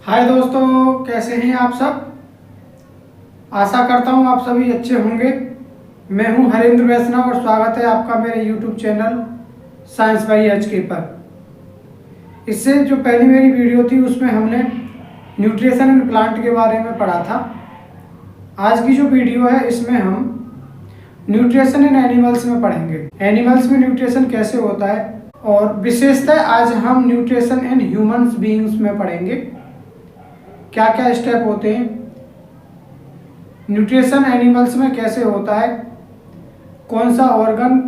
हाय दोस्तों, कैसे हैं आप सब। आशा करता हूं आप सभी अच्छे होंगे। मैं हूं हरेंद्र वैष्णव और स्वागत है आपका मेरे YouTube channel science by HK पर। इससे जो पहली मेरी वीडियो थी उसमें हमने न्यूट्रिशन एंड प्लांट के बारे में पढ़ा था। आज की जो वीडियो है इसमें हम न्यूट्रिशन इन एनिमल्स में पढ़ेंगे। एनिमल्स में न्यूट्रिशन कैसे होता है और विशेषतः आज हम न्यूट्रिशन इन ह्यूमंस बीइंग्स में पढ़ेंगे। क्या क्या स्टेप होते हैं, न्यूट्रिशन एनिमल्स में कैसे होता है, कौन सा ऑर्गन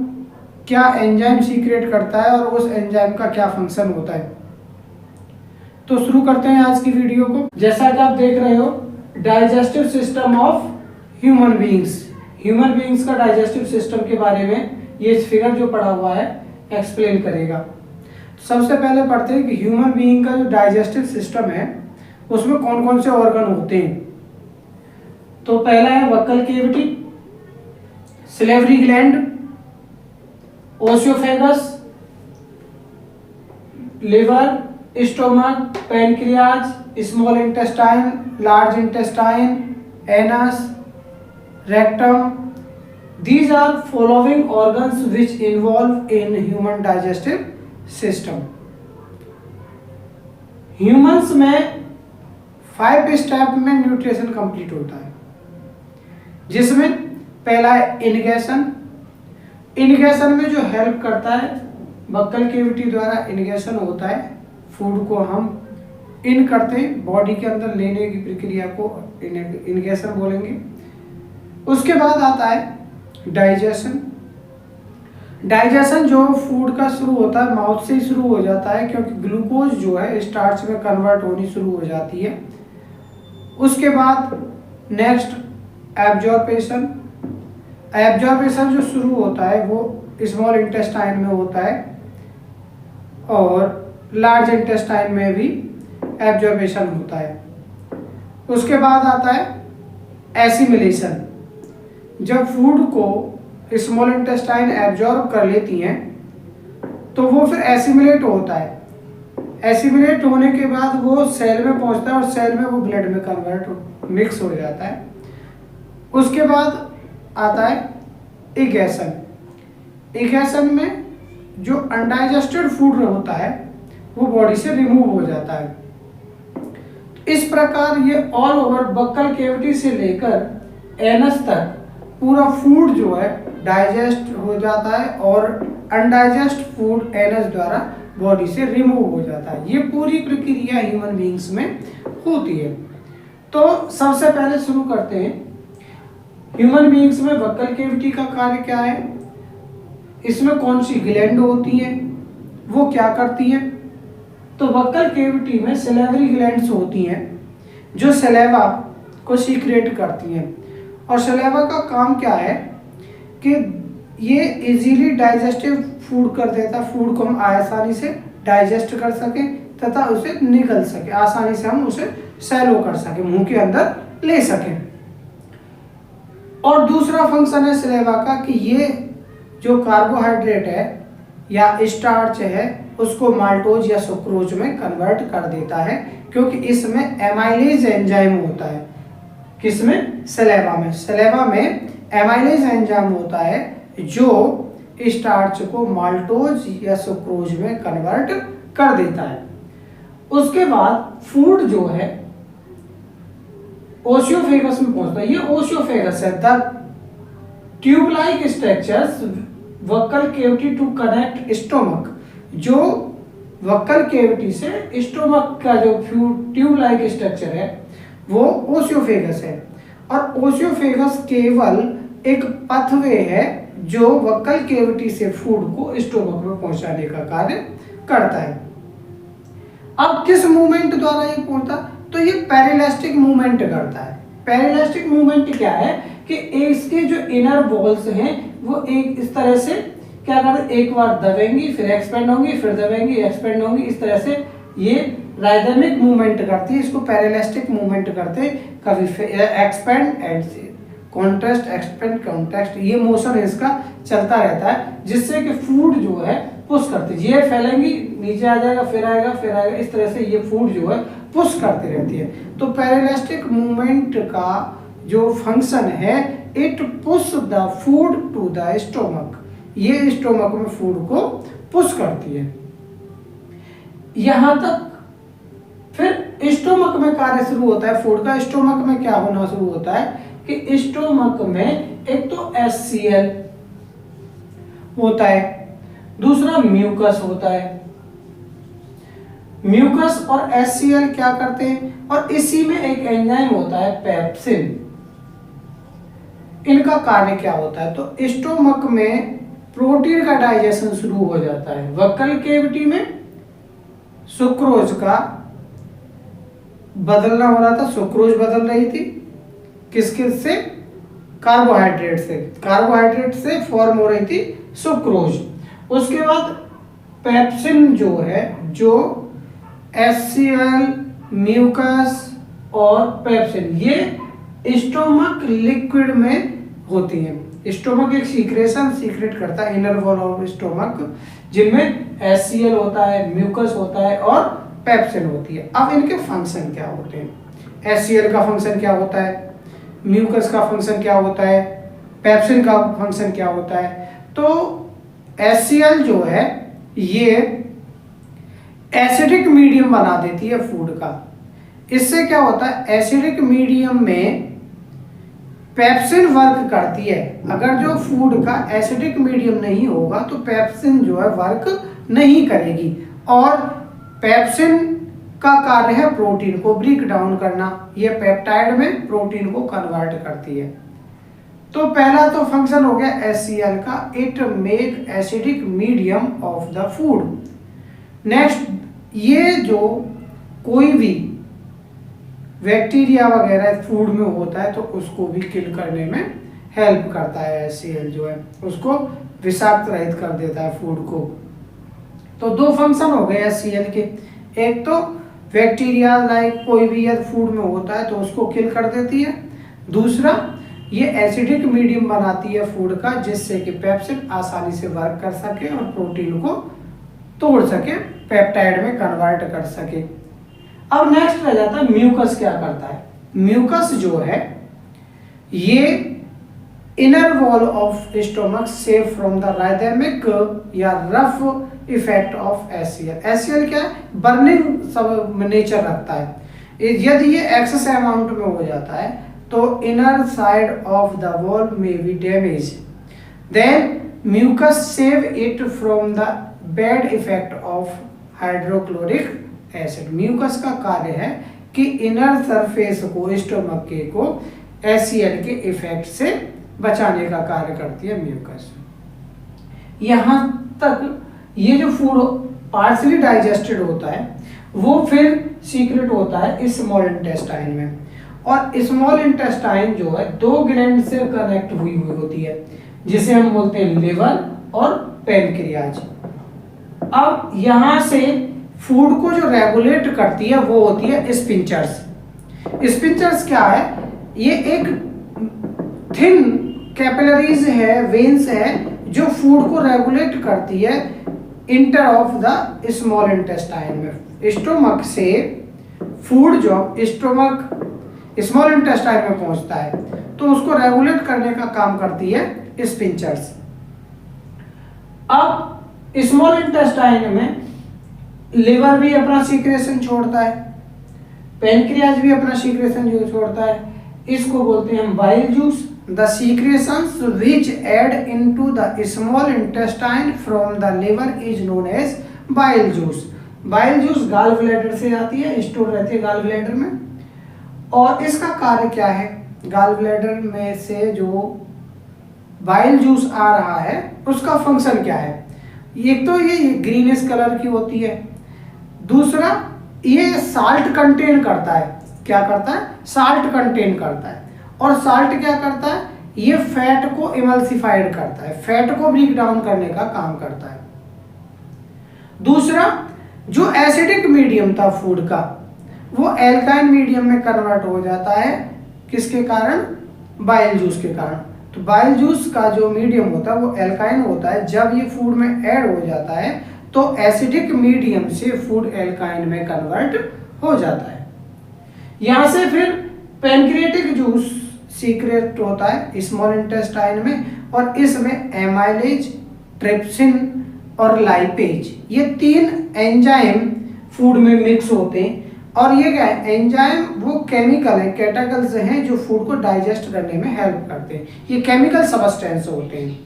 क्या एंजाइम सीक्रेट करता है और उस एंजाइम का क्या फंक्शन होता है। तो शुरू करते हैं आज की वीडियो को। जैसा कि आप देख रहे हो, digestive system of human beings. Human beings का डाइजेस्टिव सिस्टम के बारे में ये फिगर जो पड़ा हुआ है एक्सप्लेन करेगा। सबसे पहले पढ़ते हैं कि ह्यूमन बीइंग का जो डाइजेस्टिव सिस्टम है उसमें कौन कौन से ऑर्गन होते हैं। तो पहला है buccal cavity, salivary gland, oesophagus, liver, stomach, pancreas, small intestine, large intestine, anus, rectum. These are following organs which involve in human digestive system. Humans में 5 स्टेप में न्यूट्रिशन कंप्लीट होता है, जिसमें पहला है इनगेशन। इनगेशन में जो हेल्प करता है बक्कल केविटी द्वारा इनगेशन होता है। फूड को हम इन करते हैं, बॉडी के अंदर लेने की प्रक्रिया को इनगेशन बोलेंगे। उसके बाद आता है डाइजेशन। डाइजेशन जो फूड का शुरू होता है माउथ से ही शुरू हो जाता है, क्योंकि ग्लूकोज जो है स्टार्च में कन्वर्ट होनी शुरू हो जाती है। उसके बाद नेक्स्ट एब्जॉर्प्शन। एब्जॉर्प्शन जो शुरू होता है वो स्मॉल इंटेस्टाइन में होता है और लार्ज इंटेस्टाइन में भी एब्जॉर्प्शन होता है। उसके बाद आता है एसिमिलेशन। जब फूड को स्मॉल इंटेस्टाइन एब्जॉर्ब कर लेती हैं तो वो फिर एसिमिलेट होता है। एसिमिलेट होने के बाद वो सेल में पहुंचता है और सेल में वो ब्लड में कन्वर्ट मिक्स हो जाता है। उसके बाद आता है इगेशन। इगेशन में जो अनडाइजेस्टेड फूड होता है वो बॉडी से रिमूव हो जाता है। इस प्रकार ये ऑल ओवर बक्कल केविटी से लेकर एनस तक पूरा फूड जो है डाइजेस्ट हो जाता है और अनडाइजेस्ट फूड एनस द्वारा बॉडी से रिमूव हो जाता है। ये पूरी प्रक्रिया ह्यूमन बीइंग्स में होती है। तो सबसे पहले शुरू करते हैं, ह्यूमन बीइंग्स में बक्कल केविटी का कार्य क्या है, इसमें कौन सी ग्लैंड होती हैं, वो क्या करती हैं। तो बक्कल केविटी में सिलेवरी ग्लैंड्स होती हैं जो सलेवा को सीक्रेट करती हैं। और सलेवा का काम क्या है कि ये इजीली डाइजेस्टिव फूड कर देता, फूड को हम आसानी से डाइजेस्ट कर सकें तथा उसे निकल सके, आसानी से हम उसे सैलो कर सकें, मुंह के अंदर ले सकें। और दूसरा फंक्शन है सलेवा का कि ये जो कार्बोहाइड्रेट है या स्टार्च है उसको माल्टोज या सुक्रोज में कन्वर्ट कर देता है, क्योंकि इसमें एमाइलेज एंजाइम होता है। किसमें? सलेवा में। सलेवा में एमाइलेज एंजाइम होता है जो स्टार्च को माल्टोज या सुक्रोज में कन्वर्ट कर देता है। उसके बाद फूड जो है ओसियोफेगस में पहुंचता है। ये ओसियोफेगस है the tube like structures buccal cavity to connect stomach. जो वक्कल केविटी से स्टोमक का जो ट्यूब लाइक स्ट्रक्चर है वो ओसियोफेगस है। और ओसियोफेगस केवल एक पथवे है जो वक्कल केविटी से फूड को स्टोमक में पहुंचाने का कार्य करता है। अब किस मूवमेंट द्वारा ये पहुंचता, तो ये पेरिलेस्टिक मूवमेंट करता है। पेरिलेस्टिक मूवमेंट क्या है कि इसके जो इनर वॉल्स हैं वो एक इस तरह से क्या करते हैं, एक बार दबेंगी फिर एक्सपेंड होंगी, फिर दबेंगी एक्सपेंड होंगी, इस तरह से ये राइदमिक मूवमेंट करती है। इसको पैरेलेस्टिक मूवमेंट करते हैं। कभी expand and contrast, expand contrast, ये मोशन इसका चलता रहता है, जिससे कि फूड जो है पुश करती है, ये फैलेंगी, नीचे आ जाएगा, फिर आएगा, फिर आएगा, इस तरह से ये फूड जो है पुश करती रहती है। तो पैरालेस्टिक मूवमेंट का जो फंक्शन है, it push the food to the stomach, ये स्टोमक में फूड को पुश करती है। यहां तक फिर स्टोमक में कार्य शुरू होता है फूड का। स्टोमक में क्या होना शुरू होता है कि स्टोमक में एक तो HCl होता है, दूसरा म्यूकस होता है। म्यूकस और HCl क्या करते हैं, और इसी में एक एंजाइम होता है पेप्सिन। इनका कार्य क्या होता है, तो स्टोमक में प्रोटीन का डाइजेशन शुरू हो जाता है। वक्कल केविटी में सुक्रोज का बदलना हो रहा था, सुक्रोज बदल रही थी किस से, कार्बोहाइड्रेट से, कार्बोहाइड्रेट से फॉर्म हो रही थी सुक्रोज। उसके बाद पेप्सिन जो है, जो HCl, म्यूकस और पेप्सिन, ये स्टोमक लिक्विड में होती है। स्टोमक एक सीक्रेट करता है, इनर वॉल ऑफ स्टोमक, जिनमें HCl होता है, म्यूकस होता है और पेप्सिन होती है। अब इनके फंक्शन क्या होते हैं, HCl का फंक्शन क्या होता है, म्यूकस का फंक्शन क्या होता है, पेप्सिन का फंक्शन क्या होता है। तो HCl जो है ये एसिडिक मीडियम बना देती है फूड का। इससे क्या होता है, एसिडिक मीडियम में पेप्सिन वर्क करती है। अगर जो फूड का एसिडिक मीडियम नहीं होगा तो पेप्सिन जो है वर्क नहीं करेगी, और पेप्सिन का कार्य है प्रोटीन को ब्रेक डाउन करना, ये पेप्टाइड में प्रोटीन को कन्वर्ट करती है। तो पहला तो फंक्शन हो गया HCl का, it make acidic medium of the food. Next, ये जो कोई भी बैक्टीरिया वगैरह फूड में होता है तो उसको भी किल करने में हेल्प करता है। HCl जो है उसको विषाक्त रहित कर देता है फूड को। तो दो फंक्शन हो गए HCl के, एक तो बैक्टीरिया लाइक कोई भी यदि फूड में होता है तो उसको किल कर देती है, दूसरा ये एसिडिक मीडियम बनाती है फूड का, जिससे कि पेप्सिन आसानी से वर्क कर सके और प्रोटीन को तोड़ सके, पेप्टाइड में कन्वर्ट कर सके। अब नेक्स्ट रह जाता है म्यूकस क्या करता है। म्यूकस जो है ये inner wall of stomach save from the राइदेमिक या rough effect of HCl। HCl क्या है, बर्निंग सब नेचर रखता है। यदि ये एक्सेस अमाउंट में हो जाता है तो inner side of the wall में be damage, then mucus save it from the bad effect of hydrochloric acid. Mucus का कार्य है कि इनर सरफेस को, स्टोमक के को HCl के इफेक्ट से बचाने का कार्य करती है म्यूकस। यहाँ तक ये जो फूड पार्शली डाइजेस्टेड होता है वो फिर सीक्रेट होता है स्मॉल इंटेस्टाइन में, और स्मॉल इंटेस्टाइन जो है दो ग्लैंड से कनेक्ट हुई होती है, जिसे हम बोलते हैं लिवर और पैनक्रियाज। अब यहाँ से फूड को जो रेगुलेट करती है वो होती है स्पिंचर्स। स्पिंचर्स क्या है, ये एक थिन कैपिलरीज है, वेन्स है, जो फूड को रेगुलेट करती है inter of the small intestine में। स्टोमक से फूड जो स्टोमक स्मॉल इंटेस्टाइन में पहुंचता है तो उसको रेगुलेट करने का काम करती है स्पिंचर्स। अब स्मॉल इंटेस्टाइन में लिवर भी अपना सीक्रेशन छोड़ता है, पैनक्रियाज भी अपना सीक्रेशन जो छोड़ता है, इसको बोलते हैं हम bile juice. The secretions which add into the small intestine from the liver is known as bile juice. Bile juice gall bladder से आती है, स्टोर रहती है गाल ब्लैडर में, और इसका कार्य क्या है, गाल ब्लैडर में से जो बाइल जूस आ रहा है उसका फंक्शन क्या है। एक तो ये ग्रीनिश कलर की होती है, दूसरा ये साल्ट कंटेन करता है। क्या करता है, साल्ट कंटेन करता है। और साल्ट क्या करता है, ये फैट को इमल्सिफाइड करता है, फैट को ब्रेक डाउन करने का काम करता है। दूसरा, जो एसिडिक मीडियम था फूड का वो एल्काइन मीडियम में कन्वर्ट हो जाता है, किसके कारण, बाइल जूस के कारण। तो बाइल जूस का जो मीडियम होता है वो एल्काइन होता है, जब ये फूड में ऐड हो जाता है तो एसिडिक मीडियम से फूड एल्काइन में कन्वर्ट हो जाता है। यहां से फिर पैनक्रियाटिक जूस सीक्रेट होता है स्मॉल इंटेस्टाइन में, और इसमें एमाइलेज, ट्रिप्सिन और लाइपेज, ये 3 एंजाइम फूड में मिक्स होते हैं। और ये क्या है, एंजाइम वो केमिकल है, कैटाकल्स हैं जो फूड को डाइजेस्ट करने में हेल्प करते हैं। ये केमिकल सबस्टेंस होते हैं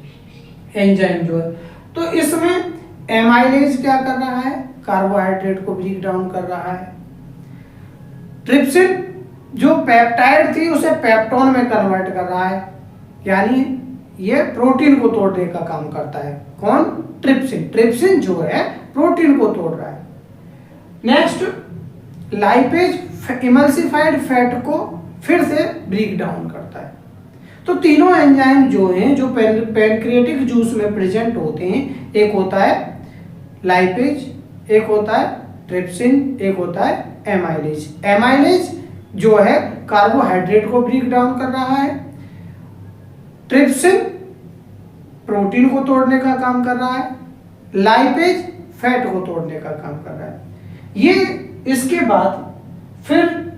एंजाइम जो है। तो इसमें एमाइलेज क्या कर रहा है, कार्बोहाइड्रेट को ब्रेक डाउन कर रहा है। ट्रिप्सिन जो पेप्टाइड थी उसे पेप्टोन में कन्वर्ट कर रहा है, यानी ये प्रोटीन को तोड़ने का काम करता है। कौन, ट्रिप्सिन। ट्रिप्सिन जो है प्रोटीन को तोड़ रहा है। नेक्स्ट लाइपेज इमल्सिफाइड फैट को फिर से ब्रेक डाउन करता है। तो तीनों एंजाइम जो हैं जो पैनक्रियाटिक जूस में प्रेजेंट होते हैं, एक होता है लाइपेज, एक होता है ट्रिप्सिन, एक होता है एमाइलेज। एमाइलेज जो है कार्बोहाइड्रेट को ब्रेक डाउन कर रहा है, ट्रिप्सिन प्रोटीन को तोड़ने का काम कर रहा है, लाइपेज फैट को तोड़ने का काम कर रहा है। ये इसके बाद फिर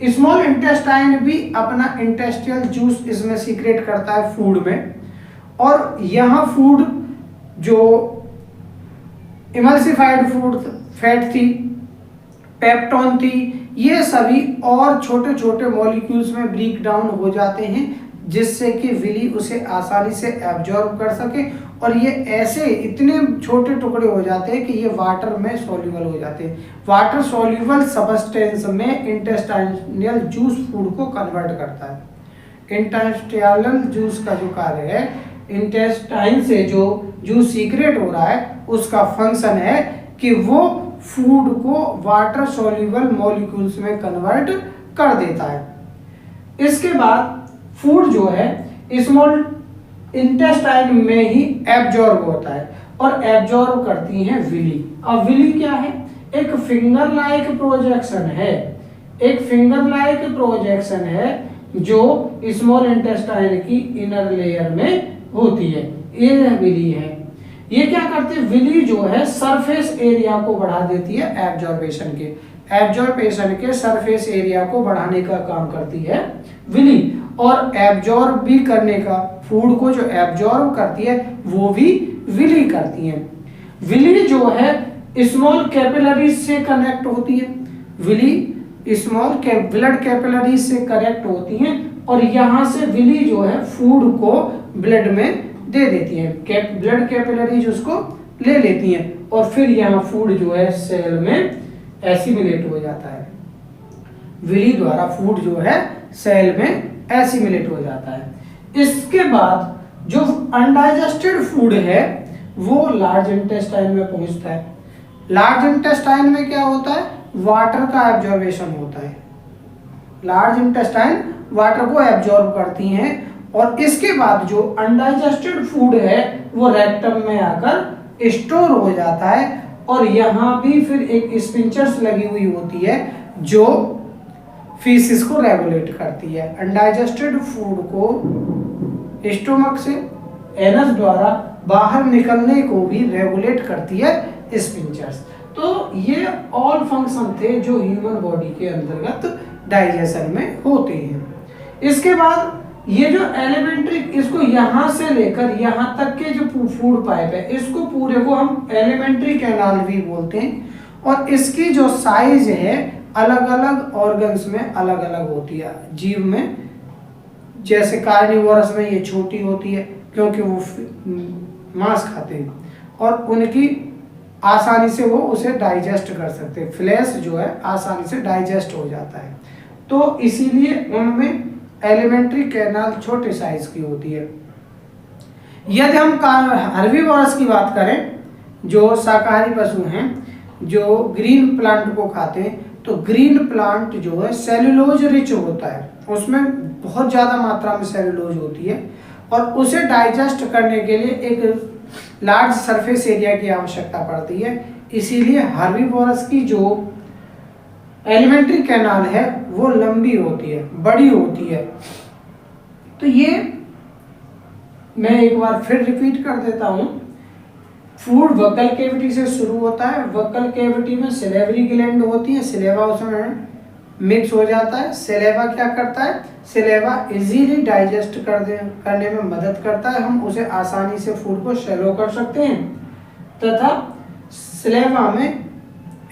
स्मॉल इंटेस्टाइन भी अपना इंटेस्टिनल जूस इसमें सीक्रेट करता है फूड में, और यहाँ फूड जो इमल्सिफाइड फूड फैट थी, पेप्टोन थी, ये सभी और छोटे छोटे मॉलिक्यूल्स में ब्रेक डाउन हो जाते हैं, जिससे कि विली उसे आसानी से एब्जॉर्ब कर सके। और ये ऐसे इतने छोटे टुकड़े हो जाते हैं कि ये वाटर में सॉल्युबल हो जाते हैं। वाटर सॉल्युबल सबस्टेंस में इंटेस्टाइनल जूस फूड को कन्वर्ट करता है। इंटेस्टाइनल जूस का जो कार्य है, इंटेस्टाइन से जो जूस सीक्रेट हो रहा है उसका फंक्शन है कि वो फूड को वाटर सॉल्युबल मॉलिक्यूल्स में कन्वर्ट कर देता है। इसके बाद फूड जो है स्मॉल इंटेस्टाइन में ही एब्जॉर्ब होता है और एब्जॉर्ब करती हैं विली। अब विली क्या है, एक फिंगर लाइक प्रोजेक्शन है, एक फिंगर लाइक प्रोजेक्शन है जो स्मॉल इंटेस्टाइन की इनर लेयर में होती है। ये विली है। ये क्या करती है, विली जो है सरफेस एरिया को बढ़ा देती है एब्जॉर्बेशन के सरफेस एरिया को बढ़ाने का काम करती है विली, और एब्जॉर्ब भी करने का, फूड को जो एब्जॉर्ब करती है वो भी विली करती है। विली जो है स्मॉल कैपिलरीज से कनेक्ट होती है, विली स्मॉल ब्लड कैपिलरीज से कनेक्ट होती हैं, और यहाँ से विली जो है फूड को ब्लड में दे देती है, ब्लड कैपिलरीज उसको ले लेती हैं, और फिर यहाँ फूड जो है सेल में एसिमिलेट हो जाता है। विली द्वारा फूड जो है सेल में एसिमिलेट हो जाता है। इसके बाद जो अनडाइजेस्टेड फूड है वो लार्ज इंटेस्टाइन में पहुंचता है। लार्ज इंटेस्टाइन में क्या होता है, वाटर का एब्जॉर्बेशन होता है। लार्ज इंटेस्टाइन वाटर को एब्जॉर्ब करती हैं, और इसके बाद जो अनडाइजेस्टेड फूड है वो रेक्टम में आकर स्टोर हो जाता है, और यहाँ भी फिर एक स्पिंचर्स लगी हुई होती है जो फीसिस को रेगुलेट करती है। अनडाइजेस्टेड फूड को स्टोमक से एनस द्वारा बाहर निकलने को भी रेगुलेट करती है स्पिंचर्स। तो ये ऑल फंक्शन थे जो ह्यूमन बॉडी के अंतर्गत डाइजेशन में होते हैं। इसके बाद ये जो एलिमेंट्री, इसको यहाँ से लेकर यहाँ तक के जो फूड पाइप है, इसको पूरे को हम एलिमेंट्री कैनाल भी बोलते हैं, और इसकी जो साइज है अलग अलग ऑर्गन्स में अलग अलग होती है। जीव में जैसे कार्निवोरस में ये छोटी होती है क्योंकि वो मांस खाते हैं, और उनकी आसानी से वो उसे डाइजेस्ट कर सकते हैं, फ्लैश जो है आसानी से डाइजेस्ट हो जाता है, तो इसीलिए उनमें एलिमेंट्री कैनाल छोटे साइज की होती है। यदि हम हर्बीवोरस की बात करें, जो शाकाहारी पशु हैं जो ग्रीन प्लांट को खाते हैं, तो ग्रीन प्लांट जो है सेलुलोज रिच होता है, उसमें बहुत ज़्यादा मात्रा में सेलुलोज होती है, और उसे डाइजेस्ट करने के लिए एक लार्ज सरफेस एरिया की आवश्यकता पड़ती है। इसीलिए हर्बीवोरस की जो एलिमेंट्री कैनाल है वो लंबी होती है, बड़ी होती है। तो ये मैं एक बार फिर रिपीट कर देता हूं, फूड वक्कल कैविटी से शुरू होता है। वक्कल कैविटी में सिलेवरी ग्लैंड होती है, सिलेवा उसमें मिक्स हो जाता है। सिलेवा क्या करता है, सिलेवा इजीली डाइजेस्ट करने में मदद करता है, हम उसे आसानी से फूड को शैलो कर सकते हैं। तथा सिलेवा में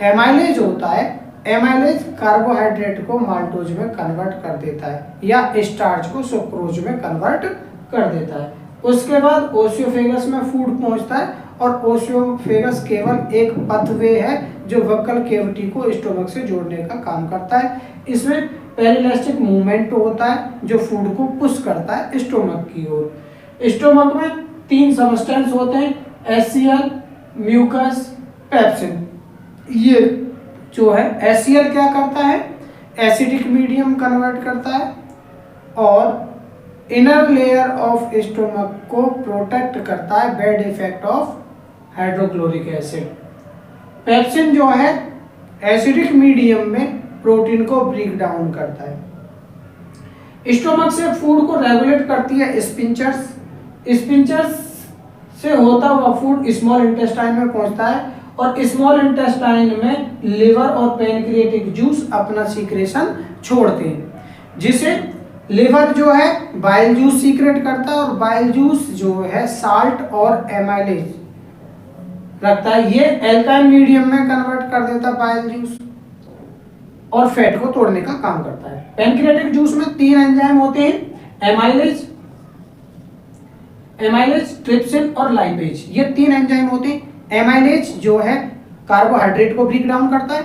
एमाइलेज होता है, एमाइलेज कार्बोहाइड्रेट को माल्टोज में कन्वर्ट कर देता है या स्टार्च को सुक्रोज में कन्वर्ट कर देता है। उसके बाद ओसियोफेगस में फूड पहुंचता है और ओसियोफेगस केवल एक पथवे है जो वक्कल कैविटी को स्टोमक से जोड़ने का काम करता है। इसमें पेरिलेस्टिक मूवमेंट होता है जो फूड को पुश करता है स्टोमक की ओर। स्टोमक में 3 सबस्टेंस होते हैं, एचसीएल, म्यूकस, पेप्सिन। ये जो है एचसीएल क्या करता है, एसिडिक मीडियम कन्वर्ट करता है और इनर लेयर ऑफ स्टोमक को प्रोटेक्ट करता है bad effect of hydrochloric acid. Pepsin जो है एसिडिक मीडियम में प्रोटीन को ब्रेक डाउन करता है। स्टोमक से फूड को रेगुलेट करती है स्पिंचर्स। स्पिंचर्स से होता हुआ फूड स्मॉल इंटेस्टाइन में पहुंचता है और स्मॉल इंटेस्टाइन में लिवर और पैनक्रियाटिक जूस अपना सीक्रेशन छोड़ते हैं, जिसे लिवर जो है बाइल जूस सीक्रेट करता है और बाइल जूस जो है साल्ट और एमाइलेज रखता है। ये एल्काइन मीडियम में कन्वर्ट कर देता है बाइल जूस और फैट को तोड़ने का काम करता है। पैनक्रियाटिक जूस में 3 एंजाइम होते हैं, एमाइलेज, ट्रिप्सिन और लाइपेज। ये 3 एंजाइम होते हैं। एमाइलेज जो है कार्बोहाइड्रेट को ब्रेक डाउन करता है,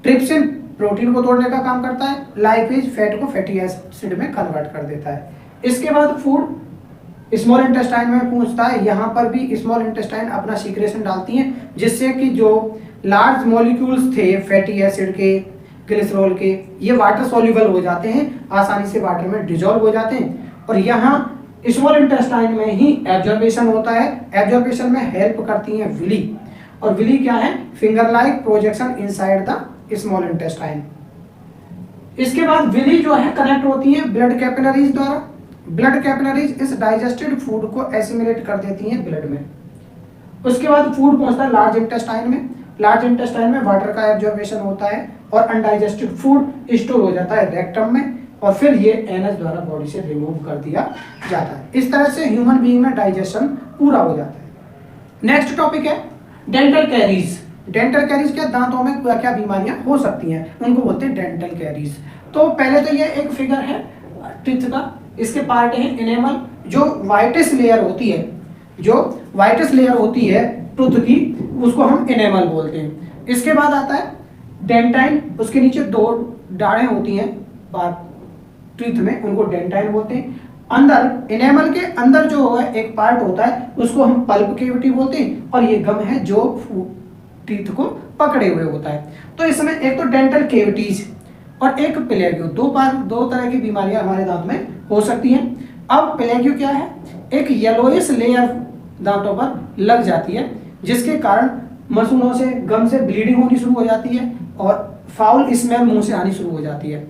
ट्रिप्सिन प्रोटीन को तोड़ने का काम करता है, लाइपेज फैट को फैटी एसिड में कन्वर्ट कर देता है। इसके बाद फूड स्मॉल इंटेस्टाइन में पहुंचता है। यहाँ पर भी स्मॉल इंटेस्टाइन अपना सीक्रेशन डालती है, जिससे कि जो लार्ज मॉलिक्यूल्स थे फैटी एसिड के, ग्लिसरॉल के, ये वाटर सॉल्युबल हो जाते हैं, आसानी से वाटर में डिजॉल्व हो जाते हैं और यहाँ स्मॉल इंटेस्टाइन में ही एब्जॉर्बेशन होता है। एब्जॉर्बेशन में हेल्प करती है विली, और विली क्या है, finger like projection inside the small intestine. इसके बाद विली जो है कनेक्ट होती है ब्लड कैपिलरीज द्वारा। ब्लड कैपिलरीज इस डाइजेस्टेड फूड को एसिमिलेट कर देती हैं ब्लड में। उसके बाद फूड पहुंचता है लार्ज इंटेस्टाइन में। लार्ज इंटेस्टाइन में वाटर का एब्जॉर्बेशन होता है और अनडाइजेस्टेड फूड स्टोर हो जाता है रेक्टम में और फिर ये एनएच द्वारा बॉडी से रिमूव कर दिया जाता है। इस तरह से ह्यूमन बीइंग में डाइजेशन पूरा हो जाता है। नेक्स्ट टॉपिक है डेंटल कैरीज। डेंटल कैरीज क्या, दांतों में क्या क्या बीमारियां हो सकती हैं, उनको बोलते हैं डेंटल कैरीज। तो पहले तो ये एक फिगर है टीथ का, इसके पार्ट है इनेमल, जो वाइटेस्ट लेयर होती है, जो वाइटेस्ट लेयर होती है टूथ की, उसको हम इनेमल बोलते हैं। इसके बाद आता है डेंटाइन, उसके नीचे 2 दाढ़ें होती हैं टीथ में, उनको डेंटाइन बोलते हैं। अंदर इनेमल के अंदर जो है एक पार्ट होता है उसको हम पल्प कैविटी बोलते हैं और ये गम है जो टीथ को पकड़े हुए होता है। तो इसमें एक तो डेंटल कैविटीज और एक प्लेग्यू, दो तरह की बीमारियां हमारे दांत में हो सकती हैं। अब प्लेग्यू क्या है, एक येलोइश लेयर दांतों पर लग जाती है जिसके कारण मसूड़ों से गम से ब्लीडिंग होनी शुरू हो जाती है और फाउल स्मेल मुंह से आनी शुरू हो जाती है।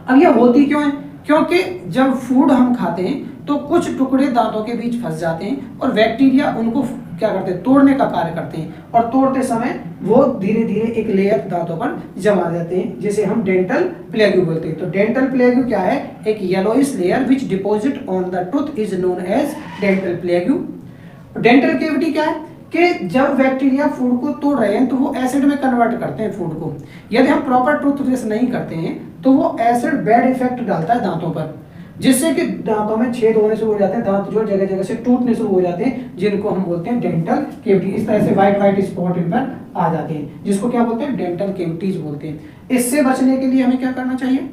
अब ये होती क्यों है, क्योंकि जब फूड हम खाते हैं तो कुछ टुकड़े दांतों के बीच फंस जाते हैं और बैक्टीरिया उनको क्या करते हैं, तोड़ने का कार्य करते हैं और तोड़ते समय वो धीरे धीरे एक लेयर दांतों पर जमा जाते हैं, जिसे हम डेंटल प्लेग्यू बोलते हैं। तो डेंटल प्लेग्यू क्या है, एक yellowish layer which deposit on the tooth is known as dental plaque. Dental cavity क्या है कि जब बैक्टीरिया फूड को तोड़ रहे हैं तो वो एसिड में कन्वर्ट करते हैं फूड को। यदि हम प्रॉपर टूथब्रश नहीं करते हैं तो वो एसिड बैड इफेक्ट डालता है दांतों पर, जिससे कि दांतों में छेद होने शुरू हो जाते हैं, दांत जो जगह जगह से टूटने शुरू हो जाते हैं, जिनको हम बोलते हैं डेंटल कैविटी। इस तरह से व्हाइट स्पॉट इन पर आ जाते हैं, जिसको क्या बोलते हैं, डेंटल कैविटीज बोलते हैं। इससे बचने के लिए हमें क्या करना चाहिए,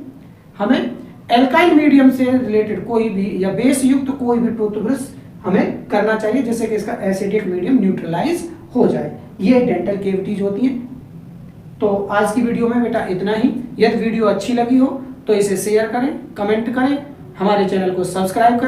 हमें एल्काइल मीडियम से रिलेटेड कोई भी या बेस युक्त कोई भी टूथब्रश हमें करना चाहिए, जिससे कि इसका एसिडिक मीडियम न्यूट्रलाइज हो जाए। ये डेंटल कैविटीज होती हैं। तो आज की वीडियो में बेटा इतना ही। यदि वीडियो अच्छी लगी हो तो इसे शेयर करें, कमेंट करें, हमारे चैनल को सब्सक्राइब करें।